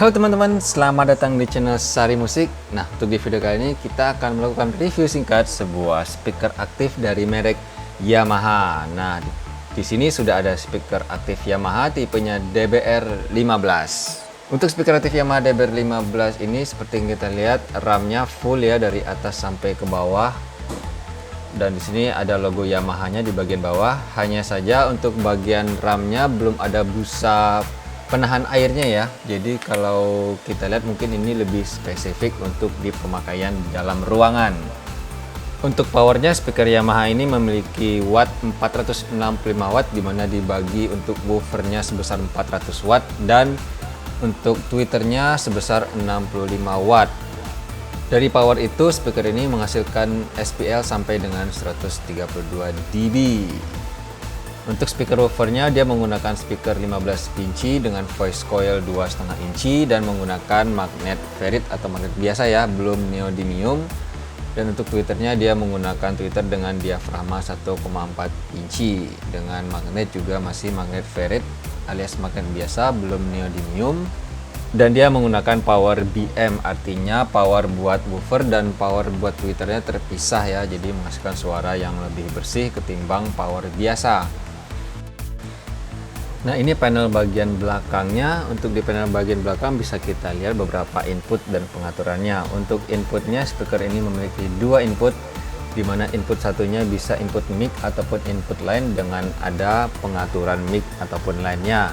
Halo teman-teman, selamat datang di channel Sari Musik. Nah, untuk di video kali ini kita akan melakukan review singkat sebuah speaker aktif dari merek Yamaha. Nah, di sini sudah ada speaker aktif Yamaha tipenya DBR15. Untuk speaker aktif Yamaha DBR15 ini seperti yang kita lihat, RAM-nya full ya dari atas sampai ke bawah. Dan di sini ada logo Yamaha-nya di bagian bawah. Hanya saja untuk bagian RAM-nya belum ada busa penahan airnya ya. Jadi kalau kita lihat mungkin ini lebih spesifik untuk di pemakaian dalam ruangan. Untuk powernya, speaker Yamaha ini memiliki watt 465 watt, dimana dibagi untuk woofernya sebesar 400 watt dan untuk tweeternya sebesar 65 watt. Dari power itu, speaker ini menghasilkan SPL sampai dengan 132 dB. Untuk speaker woofernya, dia menggunakan speaker 15 inci dengan voice coil 2,5 inci dan menggunakan magnet ferrit atau magnet biasa ya, belum neodymium. Dan untuk tweeternya, dia menggunakan tweeter dengan diafragma 1,4 inci dengan magnet juga masih magnet ferrit alias magnet biasa, belum neodymium. Dan dia menggunakan power BM, artinya power buat woofer dan power buat tweeternya terpisah ya, jadi menghasilkan suara yang lebih bersih ketimbang power biasa. Nah, ini panel bagian belakangnya. Untuk di panel bagian belakang bisa kita lihat beberapa input dan pengaturannya. Untuk inputnya, speaker ini memiliki dua input, di mana input satunya bisa input mic ataupun input line dengan ada pengaturan mic ataupun line-nya.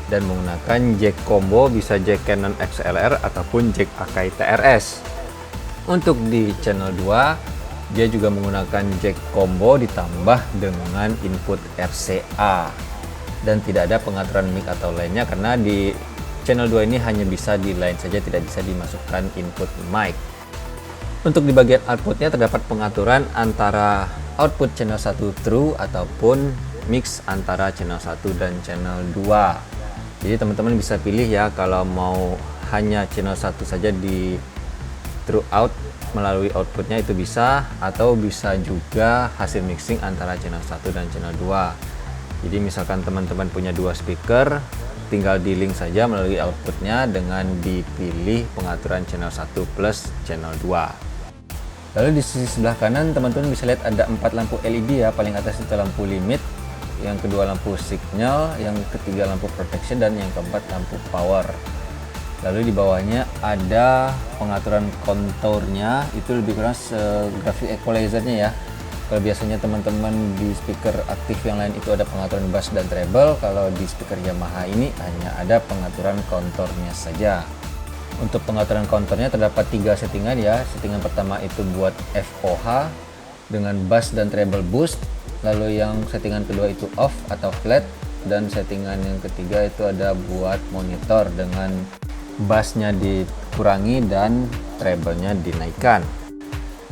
Dan menggunakan jack combo, bisa jack Canon XLR ataupun jack Akai TRS. Untuk di channel 2, dia juga menggunakan jack combo ditambah dengan input RCA. Dan tidak ada pengaturan mic atau lainnya karena di channel 2 ini hanya bisa di line saja, tidak bisa dimasukkan input mic. Untuk di bagian outputnya terdapat pengaturan antara output channel 1 true ataupun mix antara channel 1 dan channel 2. Jadi teman-teman bisa pilih ya, kalau mau hanya channel 1 saja di true out melalui outputnya itu bisa, atau bisa juga hasil mixing antara channel 1 dan channel 2. Jadi misalkan teman-teman punya dua speaker, tinggal di link saja melalui outputnya dengan dipilih pengaturan channel 1 plus channel 2. Lalu di sisi sebelah kanan teman-teman bisa lihat ada 4 lampu LED ya. Paling atas itu lampu limit, yang kedua lampu signal, yang ketiga lampu protection, dan yang keempat lampu power. Lalu di bawahnya ada pengaturan konturnya, itu lebih kurang grafik equalizernya ya. Kalau biasanya teman-teman di speaker aktif yang lain itu ada pengaturan bass dan treble, kalau di speaker Yamaha ini hanya ada pengaturan konturnya saja. Untuk pengaturan konturnya terdapat 3 settingan ya. Settingan pertama itu buat FOH dengan bass dan treble boost. Lalu yang settingan kedua itu off atau flat, dan settingan yang ketiga itu ada buat monitor dengan bassnya dikurangi dan treble-nya dinaikkan.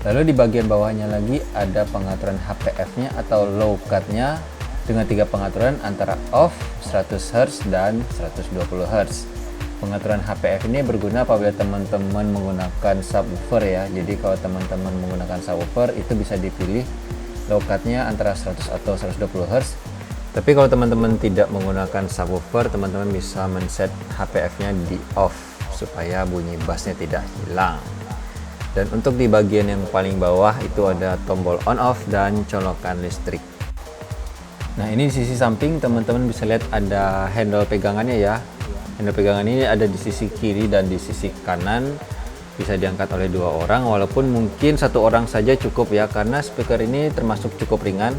Lalu di bagian bawahnya lagi ada pengaturan HPF-nya atau low cut-nya dengan 3 pengaturan antara off, 100 Hz dan 120 Hz. Pengaturan HPF ini berguna apabila teman-teman menggunakan subwoofer ya. Jadi kalau teman-teman menggunakan subwoofer itu bisa dipilih low cut-nya antara 100 atau 120 Hz. Tapi kalau teman-teman tidak menggunakan subwoofer, teman-teman bisa men-set HPF-nya di off supaya bunyi bassnya tidak hilang. Dan untuk di bagian yang paling bawah itu ada tombol on off dan colokan listrik. Nah, ini di sisi samping teman-teman bisa lihat ada handle pegangannya ya. Handle pegangan ini ada di sisi kiri dan di sisi kanan. Bisa diangkat oleh 2 orang, walaupun mungkin 1 orang saja cukup ya, karena speaker ini termasuk cukup ringan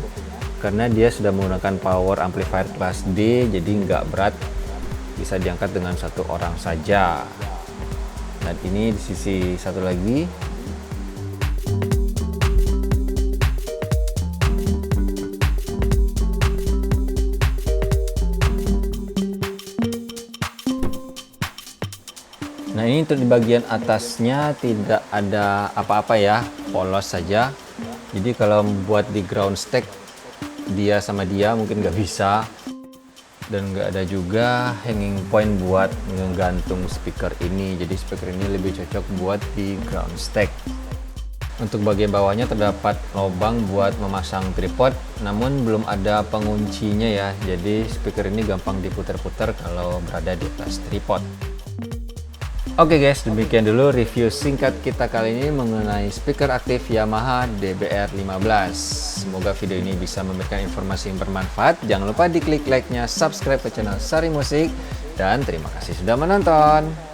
karena dia sudah menggunakan power amplifier kelas D, jadi nggak berat, bisa diangkat dengan 1 orang saja. Dan ini di sisi satu lagi. Nah, ini untuk di bagian atasnya tidak ada apa-apa ya, polos saja. Jadi kalau buat di ground stack dia sama dia mungkin nggak bisa, dan nggak ada juga hanging point buat menggantung speaker ini. Jadi speaker ini lebih cocok buat di ground stack. Untuk bagian bawahnya terdapat lubang buat memasang tripod, namun belum ada penguncinya ya. Jadi speaker ini gampang diputar-putar kalau berada di atas tripod. Oke guys, demikian dulu review singkat kita kali ini mengenai speaker aktif Yamaha DBR15. Semoga video ini bisa memberikan informasi yang bermanfaat. Jangan lupa diklik like-nya, subscribe ke channel Sari Musik, dan terima kasih sudah menonton.